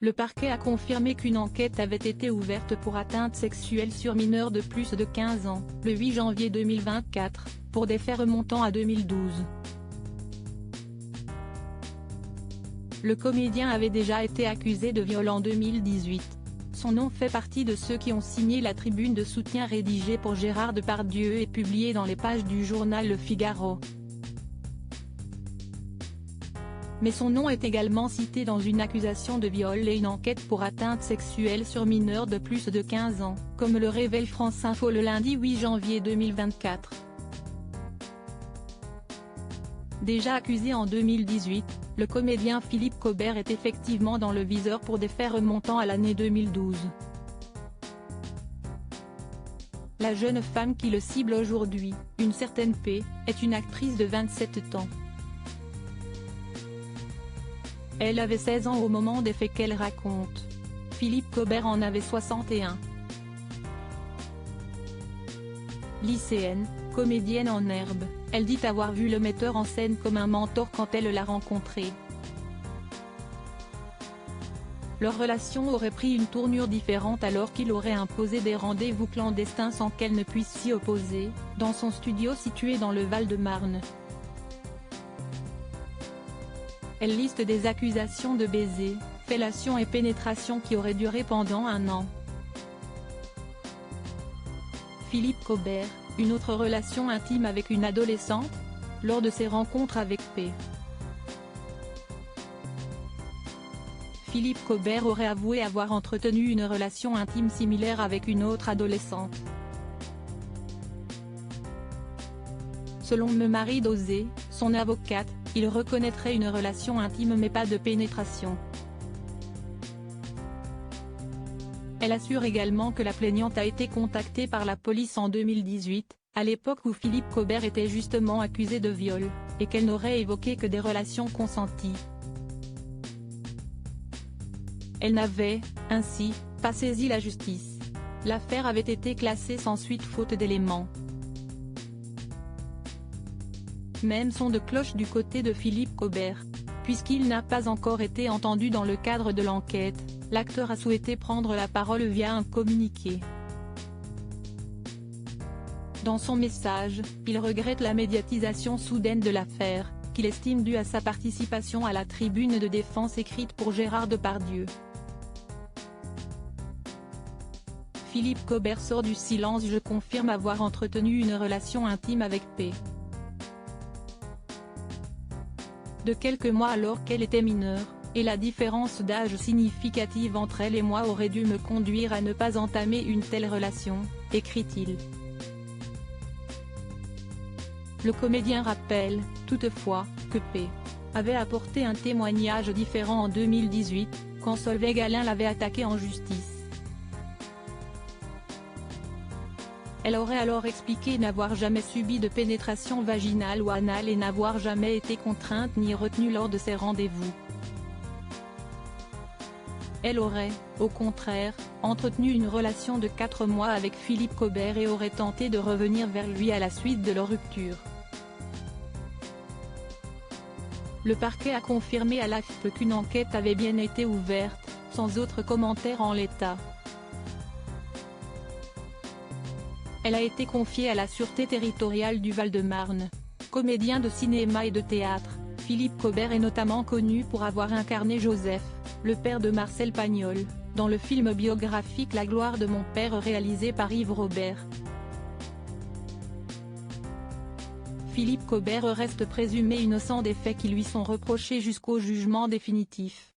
Le parquet a confirmé qu'une enquête avait été ouverte pour atteinte sexuelle sur mineur de plus de 15 ans, le 8 janvier 2024, pour des faits remontant à 2012. Le comédien avait déjà été accusé de viol en 2018. Son nom fait partie de ceux qui ont signé la tribune de soutien rédigée pour Gérard Depardieu et publiée dans les pages du journal Le Figaro. Mais son nom est également cité dans une accusation de viol et une enquête pour atteinte sexuelle sur mineur de plus de 15 ans, comme le révèle France Info le lundi 8 janvier 2024. Déjà accusé en 2018, le comédien Philippe Cobert est effectivement dans le viseur pour des faits remontant à l'année 2012. La jeune femme qui le cible aujourd'hui, une certaine P, est une actrice de 27 ans. Elle avait 16 ans au moment des faits qu'elle raconte. Philippe Cobert en avait 61. Lycéenne, comédienne en herbe, elle dit avoir vu le metteur en scène comme un mentor quand elle l'a rencontré. Leur relation aurait pris une tournure différente alors qu'il aurait imposé des rendez-vous clandestins sans qu'elle ne puisse s'y opposer, dans son studio situé dans le Val-de-Marne. Elle liste des accusations de baiser, fellation et pénétration qui auraient duré pendant 1 an. Philippe Cobert, une autre relation intime avec une adolescente ? Lors de ses rencontres avec P. Philippe Cobert aurait avoué avoir entretenu une relation intime similaire avec une autre adolescente. Selon Marie Dosé, son avocate, il reconnaîtrait une relation intime mais pas de pénétration. Elle assure également que la plaignante a été contactée par la police en 2018, à l'époque où Philippe Cobert était justement accusé de viol, et qu'elle n'aurait évoqué que des relations consenties. Elle n'avait, ainsi, pas saisi la justice. L'affaire avait été classée sans suite faute d'éléments. Même son de cloche du côté de Philippe Cobert. Puisqu'il n'a pas encore été entendu dans le cadre de l'enquête, l'acteur a souhaité prendre la parole via un communiqué. Dans son message, il regrette la médiatisation soudaine de l'affaire, qu'il estime due à sa participation à la tribune de défense écrite pour Gérard Depardieu. Philippe Cobert sort du silence. Je confirme avoir entretenu une relation intime avec P. de quelques mois alors qu'elle était mineure, et la différence d'âge significative entre elle et moi aurait dû me conduire à ne pas entamer une telle relation, écrit-il. Le comédien rappelle, toutefois, que P. avait apporté un témoignage différent en 2018, quand Solveig Alain l'avait attaqué en justice. Elle aurait alors expliqué n'avoir jamais subi de pénétration vaginale ou anale et n'avoir jamais été contrainte ni retenue lors de ses rendez-vous. Elle aurait, au contraire, entretenu une relation de 4 mois avec Philippe Cobert et aurait tenté de revenir vers lui à la suite de leur rupture. Le parquet a confirmé à l'AFP qu'une enquête avait bien été ouverte, sans autre commentaire en l'état. Elle a été confiée à la Sûreté territoriale du Val-de-Marne. Comédien de cinéma et de théâtre, Philippe Cobert est notamment connu pour avoir incarné Joseph, le père de Marcel Pagnol, dans le film biographique La gloire de mon père réalisé par Yves Robert. Philippe Cobert reste présumé innocent des faits qui lui sont reprochés jusqu'au jugement définitif.